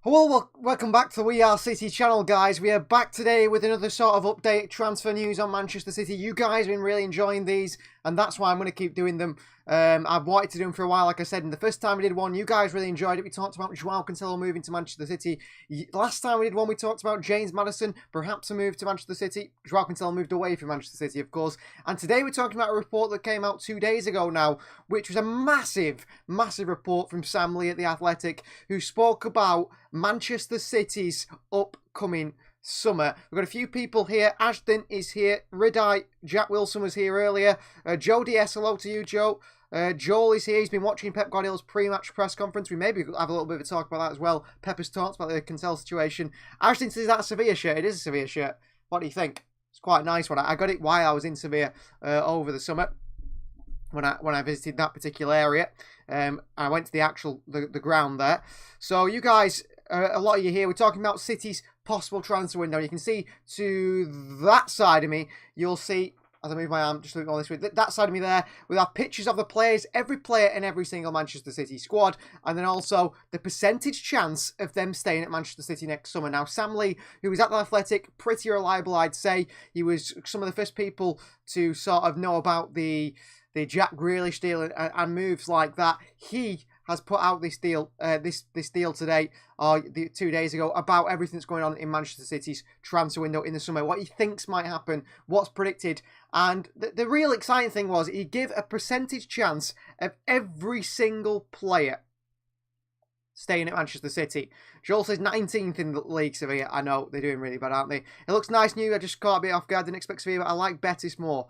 Well, welcome back to the We Are City channel, guys. We are back today with another sort of update, transfer news on Manchester City. You guys have been really enjoying these, and that's why I'm going to keep doing them. I've wanted to do them for a while, like I said, and the first time we did one, you guys really enjoyed it. We talked about Joao Cancelo moving to Manchester City. Last time we did one, we talked about James Maddison, perhaps a move to Manchester City. Joao Cancelo moved away from Manchester City, of course. And today we're talking about a report that came out 2 days ago now, which was a massive, massive report from Sam Lee at The Athletic, who spoke about Manchester City's upcoming summer. We've got a few people here. Ashton is here. Ridai, Jack Wilson was here earlier. Joe DS, hello to you, Joe. Joel is here. He's been watching Pep Guardiola's pre-match press conference. We maybe have a little bit of a talk about that as well. Pep has talked about the Cancelo situation. Ashton says that a Sevilla shirt. It is a Sevilla shirt. What do you think? It's quite a nice one. I got it while I was in Sevilla over the summer when I visited that particular area. I went to the ground there. So you guys, a lot of you here, we're talking about City's possible transfer window. You can see to that side of me, you'll see, as I move my arm, just looking all this way, that side of me there, we have pictures of the players, every player in every single Manchester City squad, and then also the percentage chance of them staying at Manchester City next summer. Now, Sam Lee, who was at The Athletic, pretty reliable, I'd say. He was some of the first people to sort of know about the Jack Grealish deal and moves like that. He has put out this deal, this deal today, 2 days ago, about everything that's going on in Manchester City's transfer window in the summer, what he thinks might happen, what's predicted. And the real exciting thing was he gave a percentage chance of every single player staying at Manchester City. Joel says 19th in the league, Sevilla. I know, they're doing really bad, aren't they? It looks nice new. I just caught a bit off guard. Didn't expect Sevilla, but I like Betis more.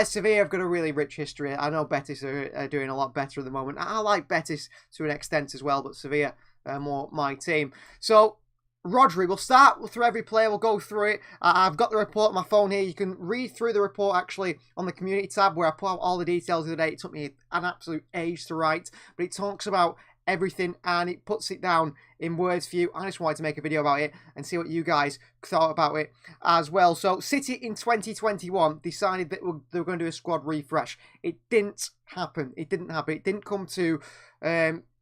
Sevilla have got a really rich history. I know Betis are doing a lot better at the moment. I like Betis to an extent as well, but Sevilla are more my team. So, Rodri, we'll start through every player. We'll go through it. I've got the report on my phone here. You can read through the report, actually, on the community tab where I put out all the details of the day. It took me an absolute age to write, but it talks about everything and it puts it down in words for you. I just wanted to make a video about it and see what you guys thought about it as well. So City in 2021 decided that they were going to do a squad refresh. It didn't happen. It didn't happen. It didn't come to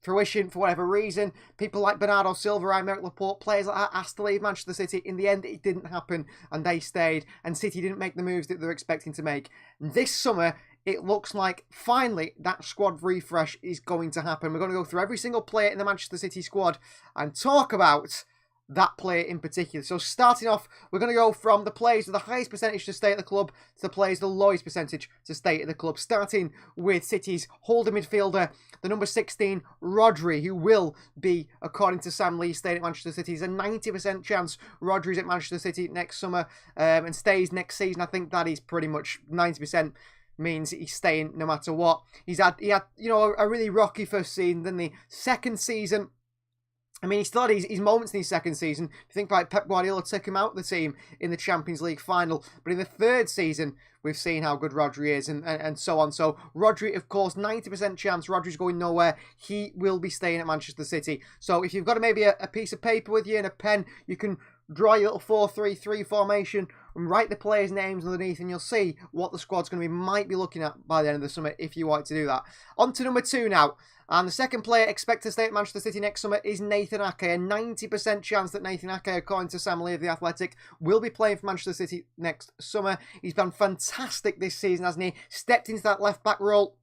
fruition for whatever reason. People like Bernardo, Silva, Aymeric Laporte, players like that asked to leave Manchester City. In the end, it didn't happen and they stayed, and City didn't make the moves that they were expecting to make. And this summer, it looks like finally that squad refresh is going to happen. We're going to go through every single player in the Manchester City squad and talk about that player in particular. So starting off, we're going to go from the players with the highest percentage to stay at the club to the players with the lowest percentage to stay at the club. Starting with City's holding midfielder, the number 16, Rodri, who will be, according to Sam Lee, staying at Manchester City. There's a 90% chance Rodri's at Manchester City next summer and stays next season. I think that is pretty much 90%. Means he's staying no matter what. He had you know, a really rocky first season. Then the second season, I mean, he still had his moments in his second season. If you think about Pep Guardiola took him out of the team in the Champions League final. But in the third season, we've seen how good Rodri is and so on. So Rodri, of course, 90% chance Rodri's going nowhere. He will be staying at Manchester City. So if you've got maybe a piece of paper with you and a pen, you can draw your little 4-3-3 formation and write the players' names underneath, and you'll see what the squad's going to be, might be looking at by the end of the summer if you want to do that. On to number 2 now. And the second player expected to stay at Manchester City next summer is Nathan Ake. A 90% chance that Nathan Ake, according to Sam Lee of The Athletic, will be playing for Manchester City next summer. He's been fantastic this season, hasn't he? Stepped into that left-back role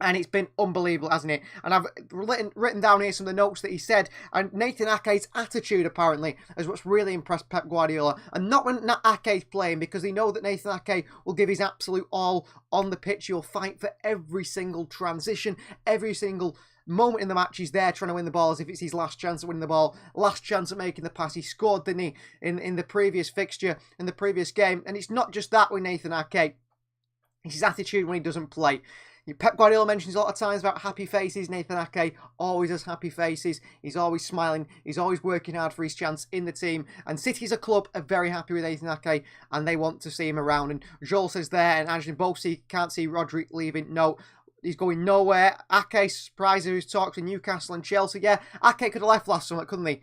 And it's been unbelievable, hasn't it? And I've written down here some of the notes that he said. And Nathan Ake's attitude, apparently, is what's really impressed Pep Guardiola. And not when Ake's playing, because they know that Nathan Ake will give his absolute all on the pitch. He'll fight for every single transition, every single moment in the match. He's there trying to win the ball as if it's his last chance at winning the ball, last chance at making the pass. He scored, didn't he, in the previous fixture, in the previous game. And it's not just that with Nathan Ake. It's his attitude when he doesn't play. Pep Guardiola mentions a lot of times about happy faces. Nathan Ake always has happy faces. He's always smiling. He's always working hard for his chance in the team. And City as a club are very happy with Nathan Ake and they want to see him around. And Joel says there, and Angela both can't see Rodri leaving. No, he's going nowhere. Ake surprised who's talked to Newcastle and Chelsea. Yeah, Ake could have left last summer, couldn't he?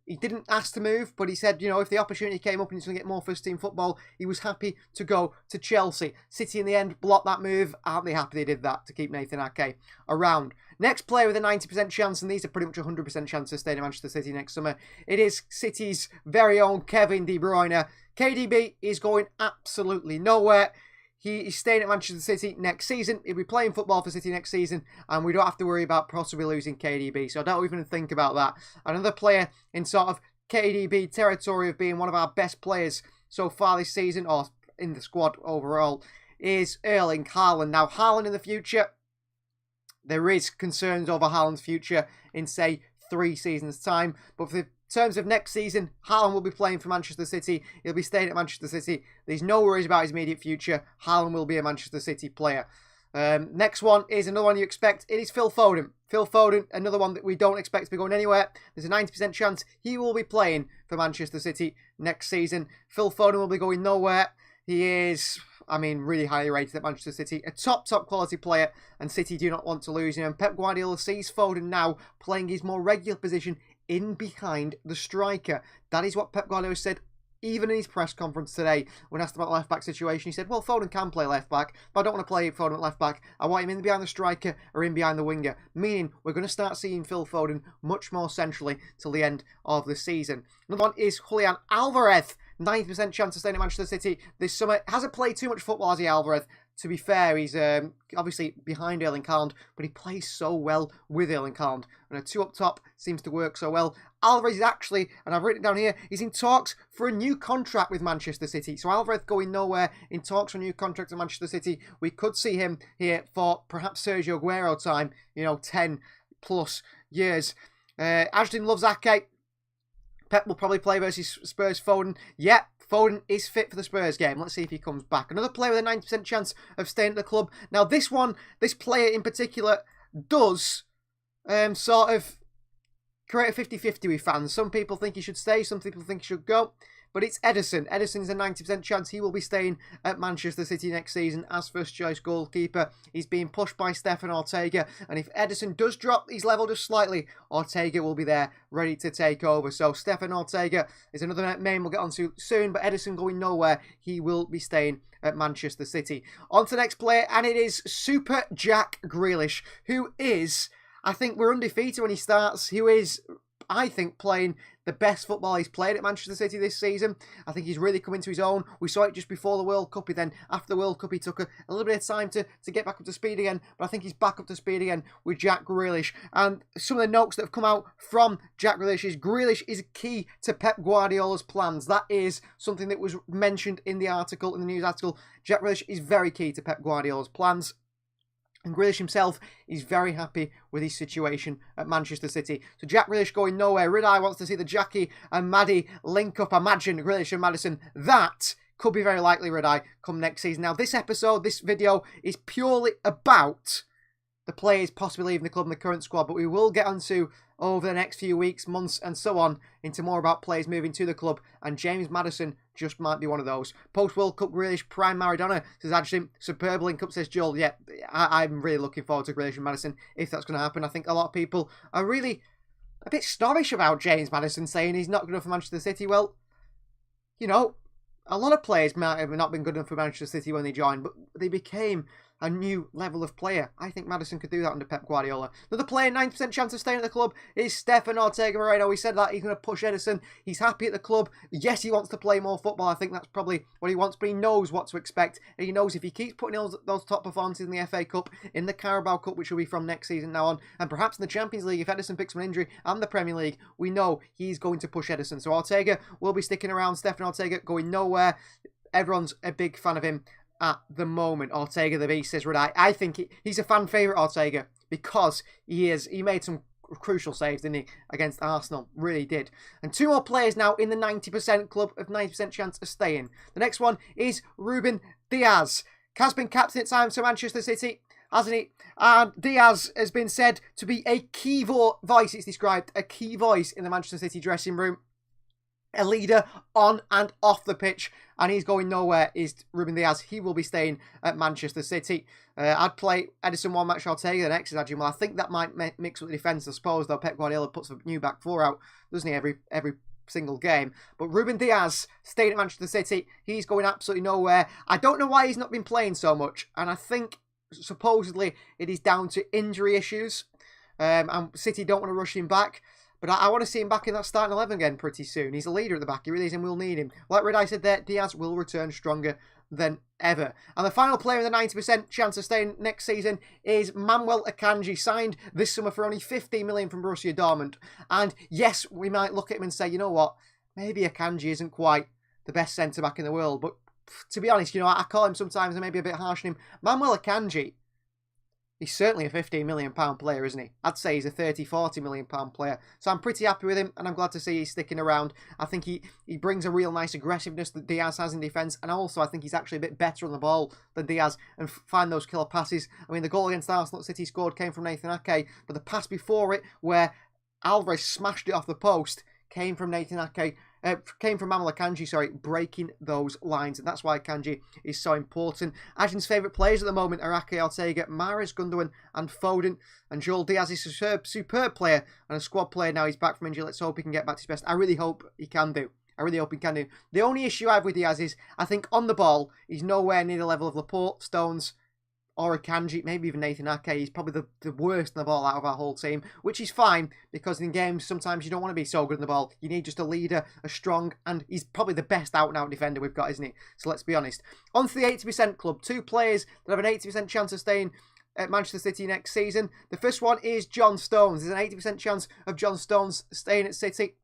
He didn't ask to move, but he said, you know, if the opportunity came up and he's going to get more first-team football, he was happy to go to Chelsea. City, in the end, blocked that move. Aren't they happy they did that to keep Nathan Ake around? Next player with a 90% chance, and these are pretty much a 100% chance of staying in Manchester City next summer. It is City's very own Kevin De Bruyne. KDB is going absolutely nowhere. He is staying at Manchester City next season. He'll be playing football for City next season, and we don't have to worry about possibly losing KDB. So I don't even think about that. Another player in sort of KDB territory of being one of our best players so far this season, or in the squad overall, is Erling Haaland. Now, Haaland in the future, there is concerns over Haaland's future in, say, 3 seasons' time. But for the terms of next season, Haaland will be playing for Manchester City. He'll be staying at Manchester City. There's no worries about his immediate future. Haaland will be a Manchester City player. Next one is another one you expect. It is Phil Foden. Phil Foden, another one that we don't expect to be going anywhere. There's a 90% chance he will be playing for Manchester City next season. Phil Foden will be going nowhere. He is, I mean, really highly rated at Manchester City. A top quality player, and City do not want to lose him. And Pep Guardiola sees Foden now playing his more regular position in behind the striker. That is what Pep Guardiola said even in his press conference today when asked about the left-back situation. He said, well, Foden can play left-back, but I don't want to play Foden at left-back. I want him in behind the striker or in behind the winger, meaning we're going to start seeing Phil Foden much more centrally till the end of the season. Another one is Julian Alvarez. 90% chance of staying at Manchester City this summer. Hasn't played too much football, has he, Alvarez? To be fair, he's obviously behind Erling Haaland, but he plays so well with Erling Haaland. And a 2 up top seems to work so well. Alvarez is actually, and I've written it down here, he's in talks for a new contract with Manchester City. So Alvarez going nowhere, in talks for a new contract with Manchester City. We could see him here for perhaps Sergio Aguero time, 10 plus years. Ashton loves Ake. Pep will probably play versus Spurs. Foden. Yeah, Foden is fit for the Spurs game. Let's see if he comes back. Another player with a 90% chance of staying at the club. Now, this player in particular does sort of create a 50-50 with fans. Some people think he should stay. Some people think he should go. But it's Ederson. Ederson's a 90% chance he will be staying at Manchester City next season as first-choice goalkeeper. He's being pushed by Stefan Ortega. And if Ederson does drop his level just slightly, Ortega will be there ready to take over. So Stefan Ortega is another name we'll get onto soon. But Ederson going nowhere. He will be staying at Manchester City. On to the next player. And it is Super Jack Grealish, who is, I think we're undefeated when he starts, who is, I think, playing the best football he's played at Manchester City this season. I think he's really come into his own. We saw it just before the World Cup. Then after the World Cup, he took a little bit of time to get back up to speed again. But I think he's back up to speed again with Jack Grealish. And some of the notes that have come out from Jack Grealish is key to Pep Guardiola's plans. That is something that was mentioned in the article, in the news article. Jack Grealish is very key to Pep Guardiola's plans. And Grealish himself is very happy with his situation at Manchester City. So Jack Grealish going nowhere. Ridai wants to see the Jackie and Maddie link up. Imagine Grealish and Maddison. That could be very likely, Ridai, come next season. Now, this video is purely about the players possibly leaving the club in the current squad. But we will get onto, over the next few weeks, months, and so on, into more about players moving to the club. And James Maddison just might be one of those. Post-World Cup Grealish, prime Maradona, says Adjun. Superb link up, says Joel. Yeah, I'm really looking forward to Grealish and Maddison, if that's going to happen. I think a lot of people are really a bit snobbish about James Maddison, saying he's not good enough for Manchester City. Well, a lot of players might have not been good enough for Manchester City when they joined, but they became a new level of player. I think Maddison could do that under Pep Guardiola. Another player, 90% chance of staying at the club, is Stefan Ortega Moreno. He said that he's going to push Ederson. He's happy at the club. Yes, he wants to play more football. I think that's probably what he wants, but he knows what to expect. And he knows if he keeps putting those top performances in the FA Cup, in the Carabao Cup, which will be from next season now on, and perhaps in the Champions League, if Ederson picks up an injury, and the Premier League, we know he's going to push Ederson. So Ortega will be sticking around. Stefan Ortega going nowhere. Everyone's a big fan of him at the moment. Ortega the Beast, says Rudai. I think he's a fan favourite, Ortega, because he made some crucial saves, didn't he, against Arsenal? Really did. And 2 more players now in the 90% club of 90% chance of staying. The next one is Ruben Diaz. Has been captain at times for Manchester City, hasn't he? And Diaz has been said to be a key voice, it's described, a key voice in the Manchester City dressing room. A leader on and off the pitch, and he's going nowhere, is Ruben Diaz. He will be staying at Manchester City. I'd play Ederson one match, Ortega the next, as well. I think that might mix with the defence, I suppose, though Pep Guardiola puts a new back four out, doesn't he, every single game. But Ruben Diaz staying at Manchester City, he's going absolutely nowhere. I don't know why he's not been playing so much, and I think supposedly it is down to injury issues, and City don't want to rush him back. But I want to see him back in that starting 11 again pretty soon. He's a leader at the back. He really is, and we'll need him. Like Redeye said there, Diaz will return stronger than ever. And the final player in the 90% chance of staying next season is Manuel Akanji, signed this summer for only 15 million from Borussia Dortmund. And yes, we might look at him and say, you know what, maybe Akanji isn't quite the best centre-back in the world. But to be honest, I call him sometimes, and maybe a bit harsh on him. Manuel Akanji, he's certainly a £15 million player, isn't he? I'd say he's a £30-40 million player. So I'm pretty happy with him, and I'm glad to see he's sticking around. I think he brings a real nice aggressiveness that Diaz has in defence, and also I think he's actually a bit better on the ball than Diaz and find those killer passes. I mean, the goal against Arsenal City scored came from Nathan Ake, but the pass before it, where Alvarez smashed it off the post, came from Nathan Ake. Came from Manuel Akanji, breaking those lines. And that's why Akanji is so important. Ajin's favourite players at the moment are Ake, Ortega, Mahrez, Gundogan and Foden. And Joel Diaz is a superb player and a squad player now. He's back from injury. Let's hope he can get back to his best. I really hope he can do. The only issue I have with Diaz is, I think on the ball, he's nowhere near the level of Laporte, Stones, or Akanji, maybe even Nathan Ake. He's probably the worst on the ball out of our whole team, which is fine, because in games, sometimes you don't want to be so good on the ball. You need just a leader, a strong, and he's probably the best out-and-out defender we've got, isn't he? So let's be honest. On to the 80% club. 2 players that have an 80% chance of staying at Manchester City next season. The first one is John Stones. There's an 80% chance of John Stones staying at City.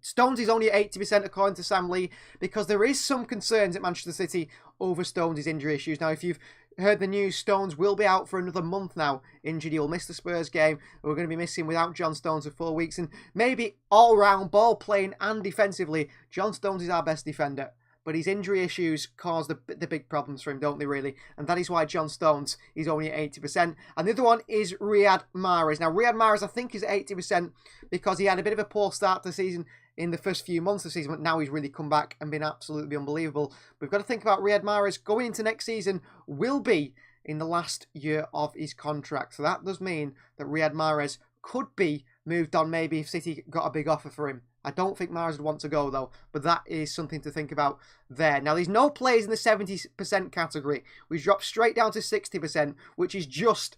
Stones is only at 80% according to Sam Lee, because there is some concerns at Manchester City over Stones' injury issues. Now, if you've heard the news, Stones will be out for another month now, injured. He'll miss the Spurs game. We're going to be missing without John Stones for 4 weeks. And maybe all-round ball playing and defensively, John Stones is our best defender. But his injury issues cause the big problems for him, don't they, really? And that is why John Stones is only at 80%. And the other one is Riyad Mahrez. Now, Riyad Mahrez, I think, is at 80% because he had a bit of a poor start to the season in the first few months of the season, but now he's really come back and been absolutely unbelievable. We've got to think about Riyad Mahrez going into next season will be in the last year of his contract. So that does mean that Riyad Mahrez could be moved on, maybe if City got a big offer for him. I don't think Mahrez would want to go, though, but that is something to think about there. Now, there's no players in the 70% category. We've dropped straight down to 60%, which is just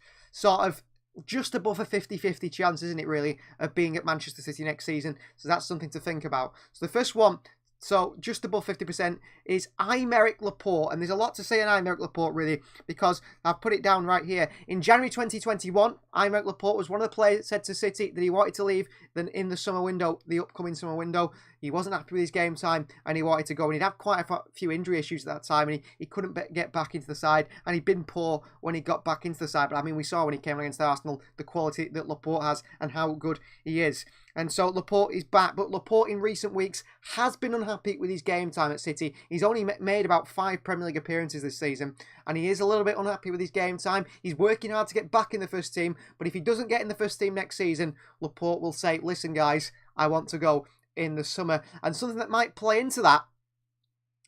above a 50-50 chance, isn't it, really, of being at Manchester City next season. So that's something to think about. So the first one, so just above 50%, is Aymeric Laporte. And there's a lot to say on Aymeric Laporte, really, because I've put it down right here. In January 2021, Aymeric Laporte was one of the players that said to City that he wanted to leave in the summer window, the upcoming summer window. He wasn't happy with his game time and he wanted to go. And he'd had quite a few injury issues at that time, and he couldn't get back into the side. And he'd been poor when he got back into the side. But I mean, we saw when he came against Arsenal the quality that Laporte has and how good he is. And so Laporte is back. But Laporte in recent weeks has been unhappy with his game time at City. He's only made about 5 Premier League appearances this season, and he is a little bit unhappy with his game time. He's working hard to get back in the first team, but if he doesn't get in the first team next season, Laporte will say, listen guys, I want to go in the summer. And something that might play into that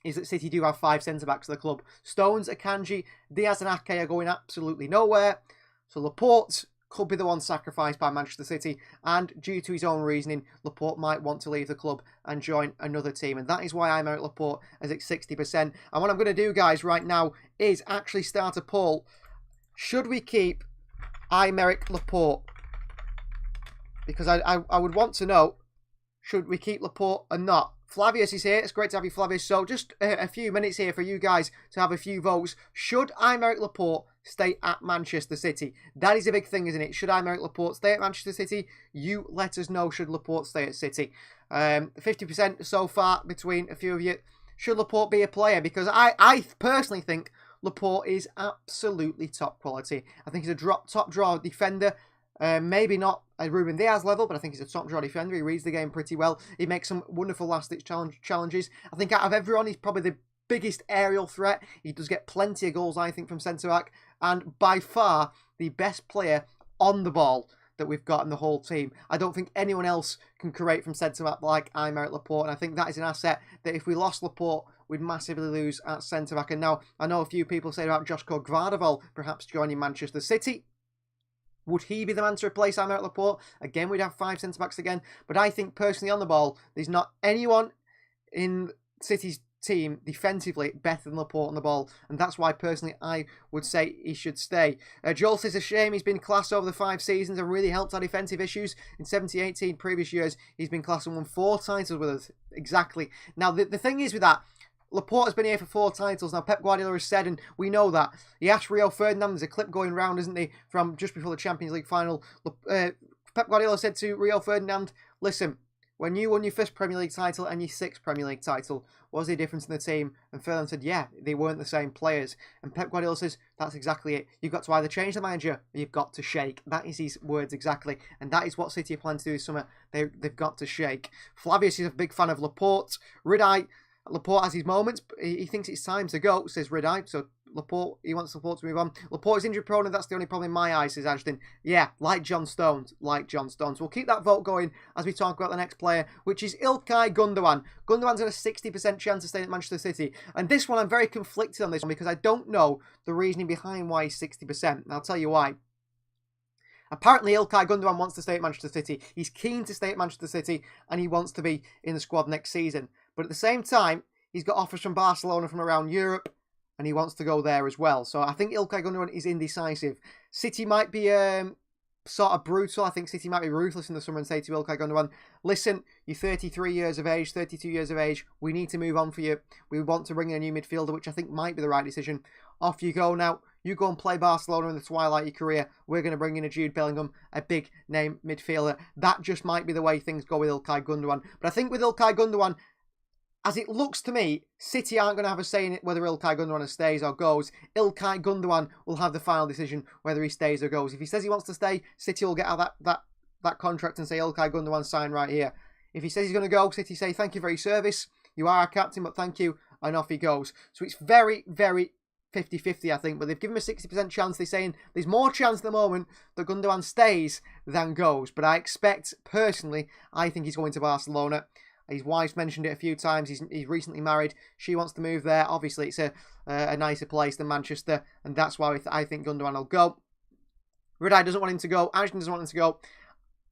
is that City do have 5 centre-backs at the club. Stones, Akanji, Diaz and Ake are going absolutely nowhere. So Laporte could be the one sacrificed by Manchester City, and due to his own reasoning, Laporte might want to leave the club and join another team, and that is why I'm out Laporte as at 60%. And what I'm going to do, guys, right now is actually start a poll. Should we keep Aymeric Laporte? Because I would want to know, should we keep Laporte or not? Flavius is here. It's great to have you, Flavius. So just a few minutes here for you guys to have a few votes. Should Aymeric Laporte stay at Manchester City? That is a big thing, isn't it? Should Aymeric Laporte stay at Manchester City? You let us know, should Laporte stay at City? 50% so far between a few of you. Should Laporte be a player? Because I personally think Laporte is absolutely top quality. I think he's a top draw defender. Maybe not a Ruben Diaz level, but I think he's a top draw defender. He reads the game pretty well. He makes some wonderful last-ditch challenges. I think out of everyone, he's probably the biggest aerial threat. He does get plenty of goals, I think, from centre-back. And by far, the best player on the ball that we've got in the whole team. I don't think anyone else can create from centre-back like Aymeric Laporte. And I think that is an asset that if we lost Laporte, we'd massively lose at centre-back. And now, I know a few people say about Joško Gvardiol perhaps joining Manchester City. Would he be the man to replace Aymeric Laporte? Again, we'd have 5 centre-backs again. But I think, personally, on the ball, there's not anyone in City's team defensively better than Laporte on the ball. And that's why, personally, I would say he should stay. Joel says, a shame he's been class over the 5 seasons and really helped our defensive issues. In 17-18 previous years, he's been class and won 4 titles with us. Exactly. Now, the thing is with that, Laporte has been here for 4 titles. Now, Pep Guardiola has said, and we know that. He asked Rio Ferdinand, there's a clip going round, isn't he, from just before the Champions League final. Pep Guardiola said to Rio Ferdinand, listen, when you won your first Premier League title and your 6th Premier League title, what was the difference in the team? And Ferdinand said, yeah, they weren't the same players. And Pep Guardiola says, that's exactly it. You've got to either change the manager or you've got to shake. That is his words exactly. And that is what City are planning to do this summer. They've got to shake. Flavius is a big fan of Laporte. Ridai, Laporte has his moments. He thinks it's time to go, says Ridai. So Laporte, he wants Laporte to move on. Laporte is injury prone, and that's the only problem in my eyes, says Ashton. Yeah, like John Stones. Like John Stones. We'll keep that vote going as we talk about the next player, which is Ilkay Gundogan. Gundogan's got a 60% chance of staying at Manchester City. And this one, I'm very conflicted on this one because I don't know the reasoning behind why he's 60%. And I'll tell you why. Apparently, Ilkay Gundogan wants to stay at Manchester City. He's keen to stay at Manchester City, and he wants to be in the squad next season. But at the same time, he's got offers from Barcelona from around Europe, and he wants to go there as well. So I think Ilkay Gundogan is indecisive. City might be sort of brutal. I think City might be ruthless in the summer and say to Ilkay Gundogan, listen, you're 33 years of age, 32 years of age. We need to move on for you. We want to bring in a new midfielder, which I think might be the right decision. Off you go now. You go and play Barcelona in the twilight of your career. We're going to bring in a Jude Bellingham, a big name midfielder. That just might be the way things go with Ilkay Gundogan. But I think with Ilkay Gundogan, as it looks to me, City aren't going to have a say in it whether Ilkay Gundogan stays or goes. Ilkay Gundogan will have the final decision whether he stays or goes. If he says he wants to stay, City will get out that contract and say, Ilkay Gundogan, sign right here. If he says he's going to go, City say, thank you for your service. You are our captain, but thank you. And off he goes. So it's very, very 50-50, I think. But they've given him a 60% chance. They're saying there's more chance at the moment that Gundogan stays than goes. But I expect, personally, I think he's going to Barcelona. His wife's mentioned it a few times. He's recently married. She wants to move there. Obviously, it's a nicer place than Manchester. And that's why I think Gundogan will go. Ridai doesn't want him to go. Ashton doesn't want him to go.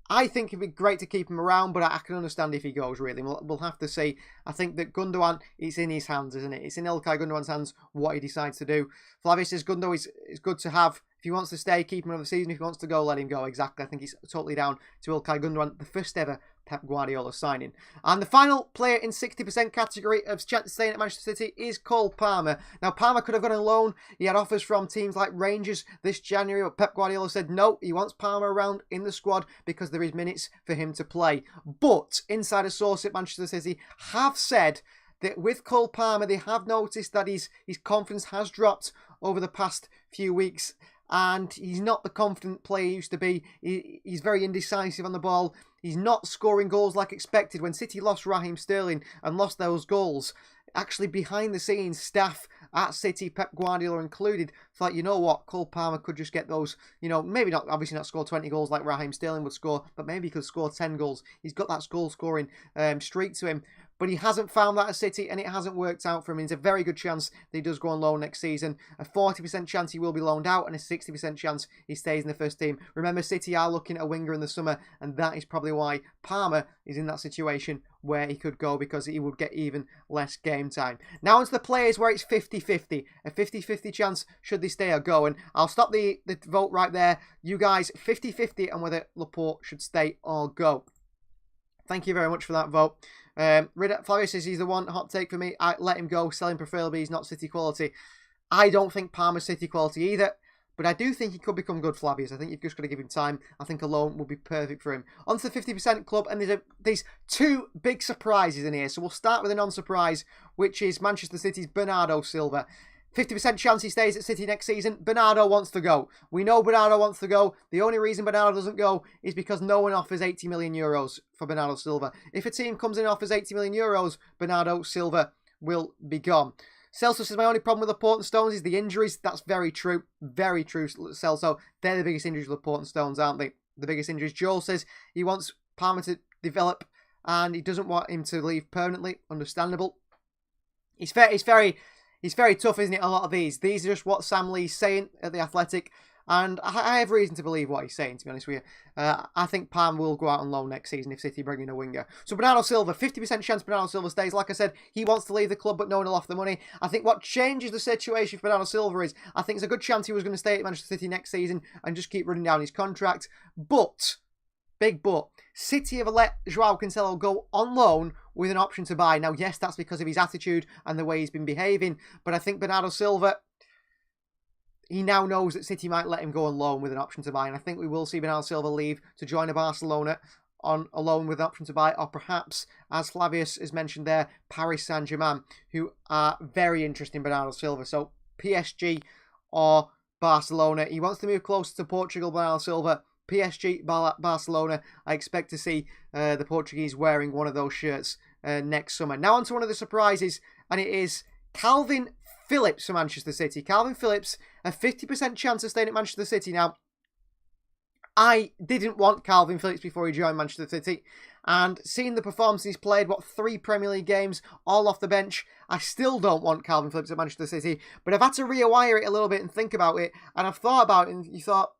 I think it'd be great to keep him around, but I can understand if he goes, really. We'll have to see. I think that Gundogan, it's in his hands, isn't it? It's in Ilkay Gundogan's hands what he decides to do. Flavius says Gundo is good to have. If he wants to stay, keep him another season. If he wants to go, let him go. Exactly. I think he's totally down to Ilkay Gundogan, the first ever Pep Guardiola signing. And the final player in 60% category of staying at Manchester City is Cole Palmer. Now, Palmer could have gone on loan. He had offers from teams like Rangers this January, but Pep Guardiola said no, he wants Palmer around in the squad because there is minutes for him to play. But insider source at Manchester City have said that with Cole Palmer, they have noticed that his confidence has dropped over the past few weeks. And he's not the confident player he used to be. He's very indecisive on the ball. He's not scoring goals like expected. When City lost Raheem Sterling and lost those goals, actually behind the scenes, staff at City, Pep Guardiola included, thought, you know what, Cole Palmer could just get those, maybe not, obviously not score 20 goals like Raheem Sterling would score, but maybe he could score 10 goals. He's got that goal scoring streak to him. but he hasn't found that at City and it hasn't worked out for him. There's a very good chance that he does go on loan next season. A 40% chance he will be loaned out and a 60% chance he stays in the first team. Remember, City are looking at a winger in the summer, and that is probably why Palmer is in that situation where he could go, because he would get even less game time. Now onto the players where it's 50-50. A 50-50 chance should they stay or go. And I'll stop the vote right there. You guys, 50-50 on whether Laporte should stay or go. Thank you very much for that vote. Flavius says he's the one. Hot take for me. I let him go. Sell him preferably. He's not City quality. I don't think Palmer's City quality either. But I do think he could become good, Flavius. I think you've just got to give him time. I think a loan will be perfect for him. On to the 50% club, and there's two big surprises in here. So we'll start with a non-surprise, which is Manchester City's Bernardo Silva. 50% chance he stays at City next season. Bernardo wants to go. We know Bernardo wants to go. The only reason Bernardo doesn't go is because no one offers 80 million euros for Bernardo Silva. If a team comes in and offers 80 million euros, Bernardo Silva will be gone. Celso says, my only problem with Laporte and Stones is the injuries. That's very true. Very true, Celso. They're the biggest injuries with Laporte and Stones, aren't they? The biggest injuries. Joel says he wants Palmer to develop and he doesn't want him to leave permanently. Understandable. It's very tough, isn't it, a lot of these. These are just what Sam Lee's saying at The Athletic. And I have reason to believe what he's saying, to be honest with you. I think Palmer will go out on loan next season if City bring in a winger. So Bernardo Silva, 50% chance Bernardo Silva stays. Like I said, he wants to leave the club, but no one will offer the money. I think what changes the situation for Bernardo Silva is, I think it's a good chance he was going to stay at Manchester City next season and just keep running down his contract. But, big but, City have let Joao Cancelo go on loan with an option to buy. Now, yes, that's because of his attitude and the way he's been behaving. But I think Bernardo Silva, he now knows that City might let him go on loan with an option to buy. And I think we will see Bernardo Silva leave to join a Barcelona on a loan with an option to buy. Or perhaps, as Flavius has mentioned there, Paris Saint-Germain, who are very interested in Bernardo Silva. So PSG or Barcelona. He wants to move closer to Portugal, Bernardo Silva. PSG, Barcelona. I expect to see the Portuguese wearing one of those shirts next summer. Now on to one of the surprises, and it is Calvin Phillips for Manchester City. Calvin Phillips, a 50% chance of staying at Manchester City. Now, I didn't want Calvin Phillips before he joined Manchester City. And seeing the performance he's played, 3 Premier League games, all off the bench, I still don't want Calvin Phillips at Manchester City. But I've had to rewire it a little bit and think about it. And I've thought about it, and you thought,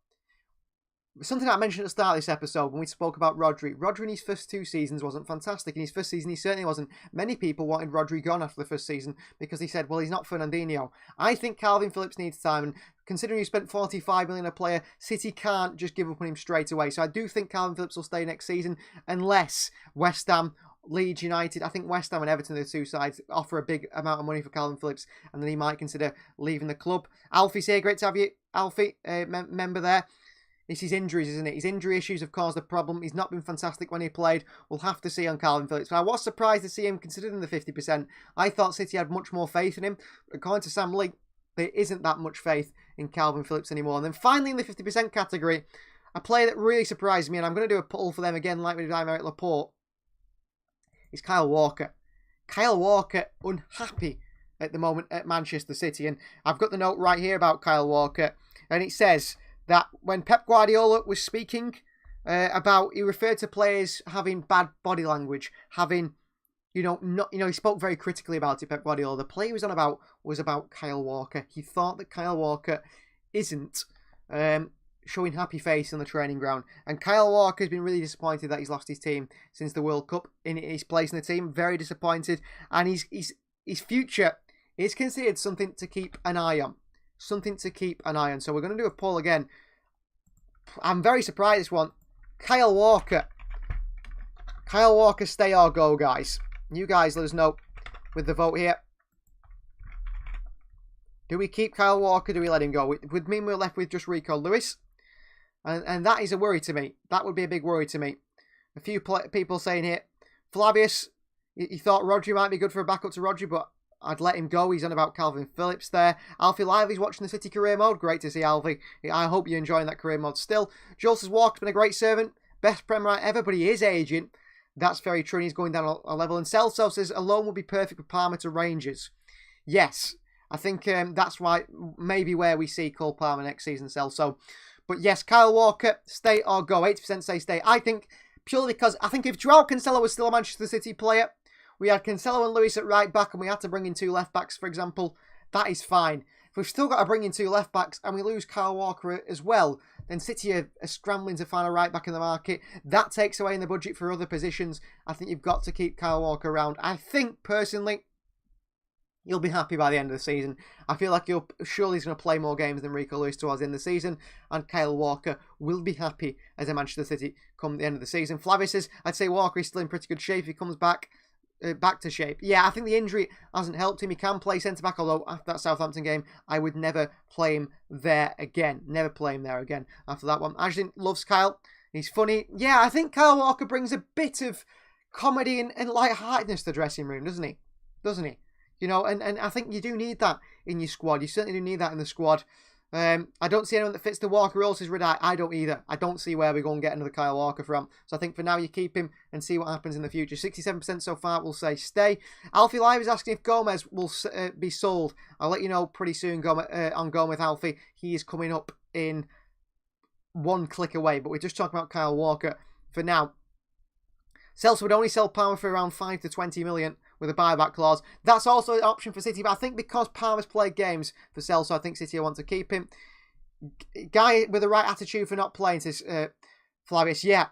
something I mentioned at the start of this episode when we spoke about Rodri. Rodri in his first 2 seasons wasn't fantastic. In his first season, he certainly wasn't. Many people wanted Rodri gone after the first season because he said, well, he's not Fernandinho. I think Calvin Phillips needs time. And considering you spent 45 million on a player, City can't just give up on him straight away. So I do think Calvin Phillips will stay next season unless West Ham, Leeds United, I think West Ham and Everton, the 2 sides, offer a big amount of money for Calvin Phillips, and then he might consider leaving the club. Alfie's here. Great to have you, Alfie, member there. It's his injuries, isn't it? His injury issues have caused a problem. He's not been fantastic when he played. We'll have to see on Calvin Phillips. But I was surprised to see him considering the 50%. I thought City had much more faith in him. According to Sam Lee, there isn't that much faith in Calvin Phillips anymore. And then finally in the 50% category, a player that really surprised me, and I'm going to do a poll for them again like we did Aymeric Laporte, is Kyle Walker. Kyle Walker unhappy at the moment at Manchester City. And I've got the note right here about Kyle Walker. And it says that when Pep Guardiola was speaking he referred to players having bad body language, having, he spoke very critically about it, Pep Guardiola. The play he was on about was about Kyle Walker. He thought that Kyle Walker isn't showing happy face on the training ground. And Kyle Walker has been really disappointed that he's lost his team since the World Cup in his place in the team. Very disappointed. And his future is considered something to keep an eye on. Something to keep an eye on. So we're going to do a poll again. I'm very surprised this one. Kyle Walker. Kyle Walker, stay or go, guys. You guys let us know with the vote here. Do we keep Kyle Walker? Do we let him go? Would mean we're left with just Rico Lewis. And that is a worry to me. That would be a big worry to me. A few people saying here, Flavius, he thought Rodri might be good for a backup to Rodri, but I'd let him go. He's on about Calvin Phillips there. Alfie Lively's watching the City career mode. Great to see Alfie. I hope you're enjoying that career mode still. Joel says Walker's been a great servant. Best Premier ever, but he is aging. That's very true. And he's going down a level. And Celso says a loan would be perfect for Palmer to Rangers. Yes, I think that's why maybe where we see Cole Palmer next season, Celso. But yes, Kyle Walker, stay or go. 80% say stay. I think purely because I think if Joao Cancelo was still a Manchester City player, we had Cancelo and Lewis at right back and we had to bring in 2 left backs, for example, that is fine. If we've still got to bring in 2 left backs and we lose Kyle Walker as well, then City are scrambling to find a right back in the market. That takes away in the budget for other positions. I think you've got to keep Kyle Walker around. I think, personally, you'll be happy by the end of the season. I feel like surely he's going to play more games than Rico Lewis towards the end of the season, and Kyle Walker will be happy as a Manchester City come the end of the season. Flavius says, I'd say Walker is still in pretty good shape if he comes back to shape. Yeah, I think the injury hasn't helped him. He can play centre-back, although after that Southampton game, I would never play him there again. Never play him there again after that one. Ashton loves Kyle. He's funny. Yeah, I think Kyle Walker brings a bit of comedy and light-heartedness to the dressing room, doesn't he? You know, and I think you do need that in your squad. You certainly do need that in the squad. I don't see anyone that fits the Walker role, says Redeye. I don't either. I don't see where we go and get another Kyle Walker from. So I think for now you keep him and see what happens in the future. 67% so far will say stay. Alfie Live is asking if Gomez will be sold. I'll let you know pretty soon on Gomez, Alfie. He is coming up in 1 click away. But we're just talking about Kyle Walker for now. Celso would only sell Palmer for around 5 to 20 million with a buyback clause. That's also an option for City, but I think because Palmer's played games for Celso, I think City will want to keep him. Guy with the right attitude for not playing, says Flavius. Yeah,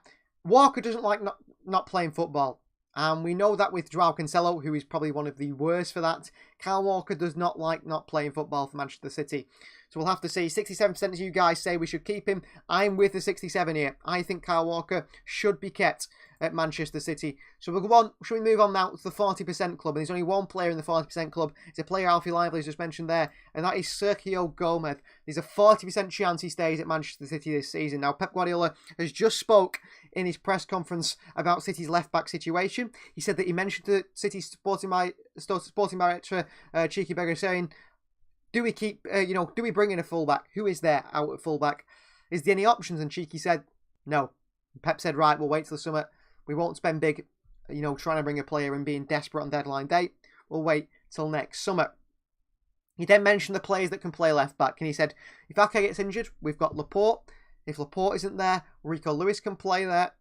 Walker doesn't like not playing football. And we know that with Joao Cancelo, who is probably one of the worst for that. Kyle Walker does not like not playing football for Manchester City. So we'll have to see. 67% of you guys say we should keep him. I'm with the 67 here. I think Kyle Walker should be kept at Manchester City. So we'll go on. Should we move on now to the 40% club? And there's only one player in the 40% club. It's a player Alfie Lively has just mentioned there. And that is Sergio Gomez. There's a 40% chance he stays at Manchester City this season. Now, Pep Guardiola has just spoke in his press conference about City's left-back situation. He said that he mentioned to City's sporting director, Cheeky Beggar, saying, do we keep, do we bring in a fullback? Who is there out at fullback? Is there any options? And Cheeky said, no. Pep said, right, we'll wait till the summer. We won't spend big, trying to bring a player and being desperate on deadline day. We'll wait till next summer. He then mentioned the players that can play left back. And he said, if Ake gets injured, we've got Laporte. If Laporte isn't there, Rico Lewis can play there.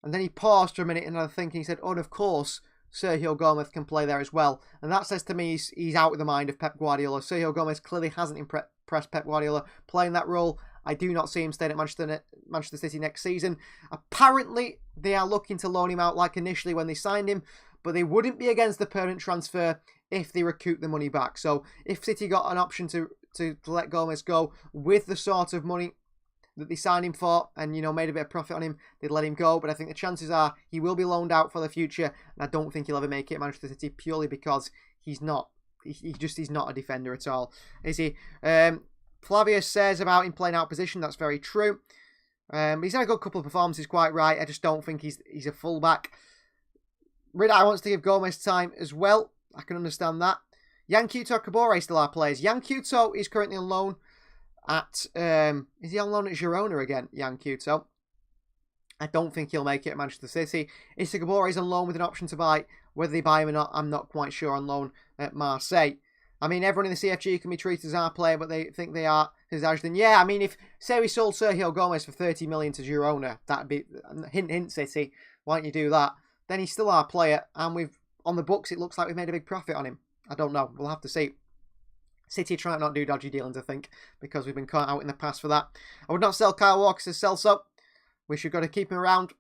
And then he paused for a minute and I think he said, oh, and of course, Sergio Gomez can play there as well. And that says to me he's out of the mind of Pep Guardiola. Sergio Gomez clearly hasn't impressed Pep Guardiola playing that role. I do not see him staying at Manchester City next season. Apparently, they are looking to loan him out like initially when they signed him, but they wouldn't be against the permanent transfer if they recoup the money back. So if City got an option to let Gomez go with the sort of money that they signed him for and, made a bit of profit on him, they'd let him go. But I think the chances are he will be loaned out for the future, and I don't think he'll ever make it at Manchester City purely because he's not. He's not a defender at all, is he? Flavius says about him playing out position. That's very true. He's had a good couple of performances, quite right. I just don't think he's a fullback. Ridai wants to give Gomez time as well. I can understand that. Yankuto Kabore still are players. Yankuto is currently on loan at... is he on loan at Girona again, Yankuto? I don't think he'll make it at Manchester City. Issa Kabore is on loan with an option to buy. Whether they buy him or not, I'm not quite sure, on loan at Marseille. I mean, everyone in the CFG can be treated as our player, but they think they are his Ashton. Yeah, I mean, if, say we sold Sergio Gomez for 30 million to Girona, that'd be, hint, City, why don't you do that? Then he's still our player, and on the books, it looks like we've made a big profit on him. I don't know. We'll have to see. City try to not do dodgy dealings, I think, because we've been caught out in the past for that. I would not sell Kyle Walker, says Celso. We should go to keep him around.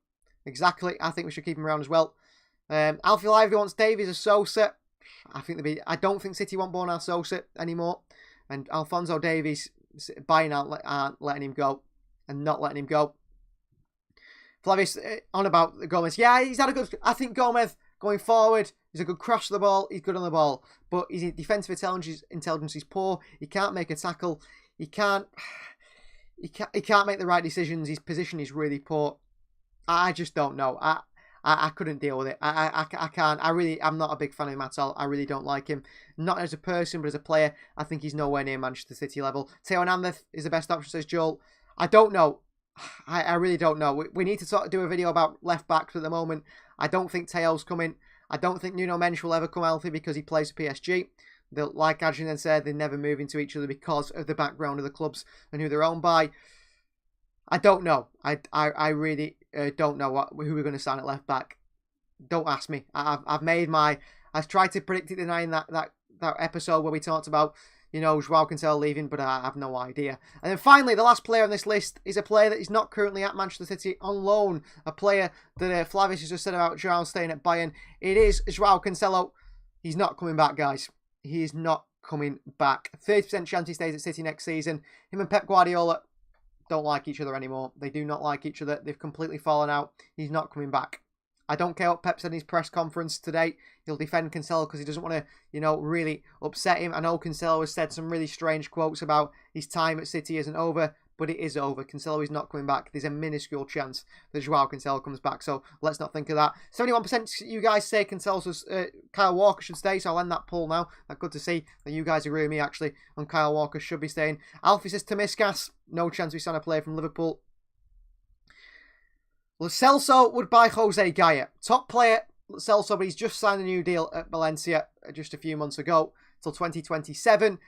Exactly. I think we should keep him around as well. Alfie Lively wants Davies as Sosa. I don't think City want Bernardo Sosa anymore. And Alphonso Davies buying out aren't letting him go. And not letting him go. Flavius on about Gomez. Yeah, he's had a good... I think Gomez, going forward, he's a good cross to the ball. He's good on the ball. But his defensive intelligence is poor. He can't make a tackle. He can't make the right decisions. His position is really poor. I just don't know. I couldn't deal with it. I can't. I'm not a big fan of him at all. I really don't like him. Not as a person, but as a player, I think he's nowhere near Manchester City level. Theo Hernandez is the best option, says Joel. I don't know. I really don't know. We need to sort of do a video about left backs at the moment. I don't think Teo's coming. I don't think Nuno Mendes will ever come healthy because he plays for PSG. Like Adrian said, they never move into each other because of the background of the clubs and who they're owned by. I don't know. I really don't know who we're going to sign at left back. Don't ask me. I've made my... I tried to predict it denying that episode where we talked about, you know, Joao Cancelo leaving, but I have no idea. And then finally, the last player on this list is a player that is not currently at Manchester City on loan. A player that Flavius has just said about Joao staying at Bayern. It is Joao Cancelo. He's not coming back, guys. He is not coming back. 30% chance he stays at City next season. Him and Pep Guardiola don't like each other anymore. They do not like each other. They've completely fallen out. He's not coming back. I don't care what Pep said in his press conference today. He'll defend Cancelo because he doesn't want to, you know, really upset him. I know Cancelo has said some really strange quotes about his time at City isn't over, but it is over. Cancelo is not coming back. There's a minuscule chance that Joao Cancelo comes back, so let's not think of that. 71% you guys say Kyle Walker should stay, so I'll end that poll now. Good to see that you guys agree with me, actually, on Kyle Walker should be staying. Alfie says Tomiskas, no chance we sign a player from Liverpool. Lo Celso would buy Jose Gaya. Top player, Lo Celso, but he's just signed a new deal at Valencia just a few months ago, till 2027.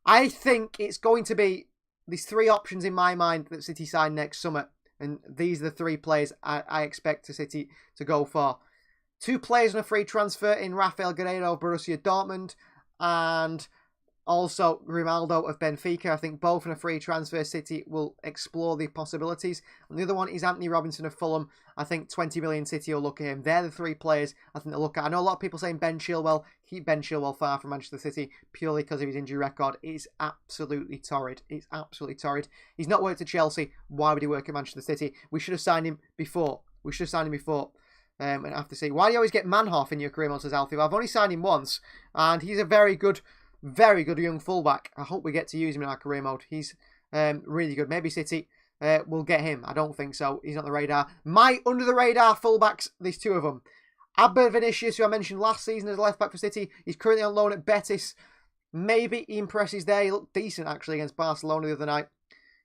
I think it's going to be these three options in my mind that City sign next summer. And these are the three players I expect City to go for. 2 players on a free transfer in Rafael Guerreiro of Borussia Dortmund and also Grimaldo of Benfica. I think both in a free transfer. City will explore the possibilities. And the other one is Anthony Robinson of Fulham. I think 20 million City will look at him. They're the 3 players I think they'll look at. I know a lot of people saying Ben Chilwell. Keep Ben Chilwell far from Manchester City purely because of his injury record. It's absolutely torrid. It's absolutely torrid. He's not worked at Chelsea. Why would he work at Manchester City? We should have signed him before. And I have to say, why do you always get Manhoff in your career mode, says Alfie? Well, I've only signed him once, and he's a very good young fullback. I hope we get to use him in our career mode. He's really good. Maybe City will get him. I don't think so. He's on the radar. My under-the-radar fullbacks, there's 2 of them. Abel Vinicius, who I mentioned last season as a left-back for City. He's currently on loan at Betis. Maybe he impresses there. He looked decent, actually, against Barcelona the other night.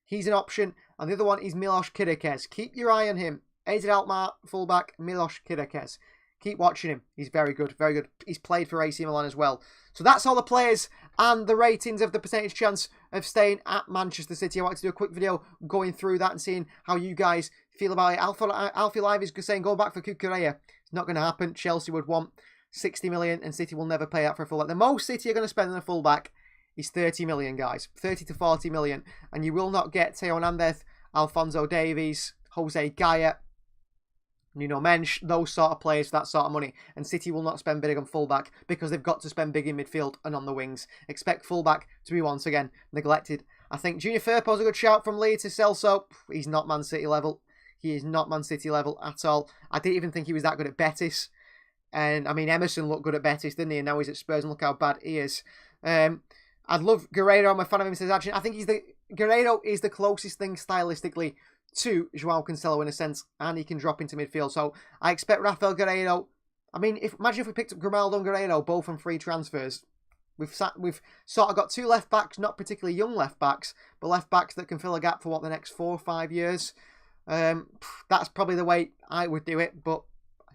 He's an option. And the other one is Milos Kiriakis. Keep your eye on him. AZ Alkmaar fullback Milos Kiriakis. Keep watching him. He's very good, very good. He's played for AC Milan as well. So that's all the players and the ratings of the percentage chance of staying at Manchester City. I wanted to do a quick video going through that and seeing how you guys feel about it. Alfie Live is saying go back for Cucurella. It's not going to happen. Chelsea would want 60 million and City will never pay that for a fullback. The most City are going to spend on a fullback is 30 million, guys. 30 to 40 million. And you will not get Theo Hernandez, Alphonso Davies, Jose Gaya, Nuno Mensch, those sort of players for that sort of money. And City will not spend big on fullback because they've got to spend big in midfield and on the wings. Expect fullback to be once again neglected. I think Junior Firpo's a good shout from Leeds to Celso. He's not Man City level. He is not Man City level at all. I didn't even think he was that good at Betis. And, I mean, Emerson looked good at Betis, didn't he? And now he's at Spurs and look how bad he is. I'd love Guerreiro. I'm a fan of him, says Adrian. I think Guerreiro is the closest thing stylistically to Joao Cancelo in a sense, and he can drop into midfield. So I expect Rafael Guerreiro. I mean, imagine if we picked up Grimaldo and Guerreiro both on free transfers. We've sort of got 2 left backs, not particularly young left backs, but left backs that can fill a gap for the next 4 or 5 years. That's probably the way I would do it. But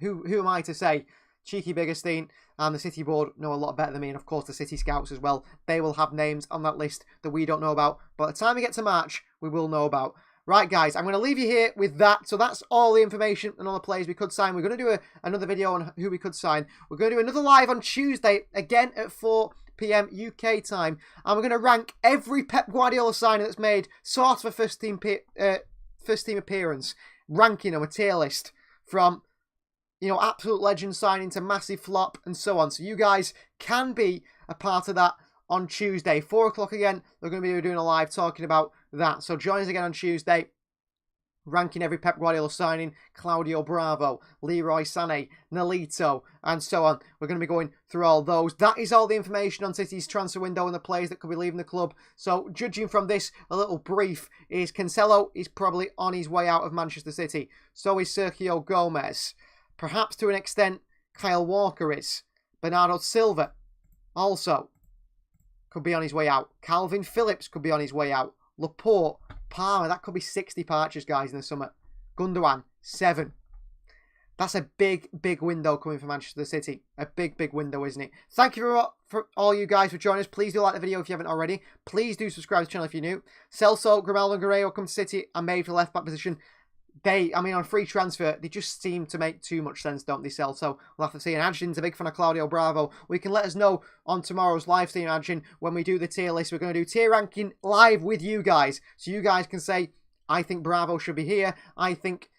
who am I to say? Cheeky Biggerstein and the City board know a lot better than me, and of course the City scouts as well. They will have names on that list that we don't know about. By the time we get to March, we will know about. Right, guys, I'm going to leave you here with that. So that's all the information and all the players we could sign. We're going to do another video on who we could sign. We're going to do another live on Tuesday, again at 4 PM UK time. And we're going to rank every Pep Guardiola signing that's made sort of a first team appearance. Ranking them, a tier list from, you know, absolute legend signing to massive flop and so on. So you guys can be a part of that on Tuesday. 4 o'clock again, we're going to be doing a live talking about that. So join us again on Tuesday, ranking every Pep Guardiola signing, Claudio Bravo, Leroy Sané, Nolito, and so on. We're going to be going through all those. That is all the information on City's transfer window and the players that could be leaving the club. So judging from this, a little brief, is Cancelo is probably on his way out of Manchester City. So is Sergio Gomez. Perhaps to an extent, Kyle Walker is. Bernardo Silva also could be on his way out. Calvin Phillips could be on his way out. Laporte, Palmer, that could be 60 departures, guys, in the summer. Gundogan, 7. That's a big, big window coming from Manchester City. A big, big window, isn't it? Thank you for all you guys for joining us. Please do like the video if you haven't already. Please do subscribe to the channel if you're new. Celso, Grimaldo and Guerreiro come to City and made for the left-back position. I mean, on free transfer, they just seem to make too much sense, don't they, Sel? So we'll have to see. And Adjin's a big fan of Claudio Bravo. We can let us know on tomorrow's live stream, Adjin, when we do the tier list. We're going to do tier ranking live with you guys. So you guys can say, I think Bravo should be here. I think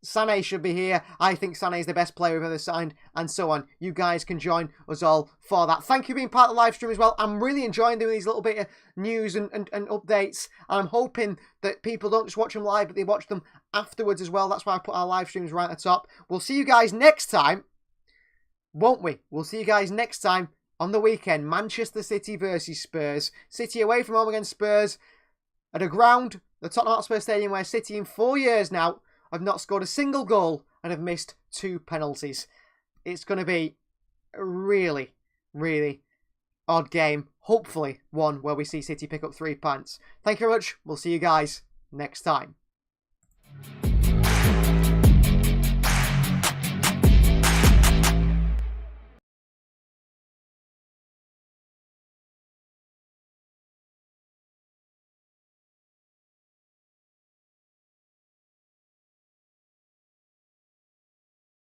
Sané should be here. I think Sané is the best player we've ever signed, and so on. You guys can join us all for that. Thank you for being part of the live stream as well. I'm really enjoying doing these little bit of news and updates. And I'm hoping that people don't just watch them live, but they watch them afterwards as well. That's why I put our live streams right at the top. We'll see you guys next time, won't we? We'll see you guys next time on the weekend. Manchester City versus Spurs. City away from home against Spurs at a ground, the Tottenham Hotspur Stadium, where City in 4 years now have not scored a single goal and have missed 2 penalties. It's going to be a really, really odd game. Hopefully one where we see City pick up 3 points. Thank you very much. We'll see you guys next time.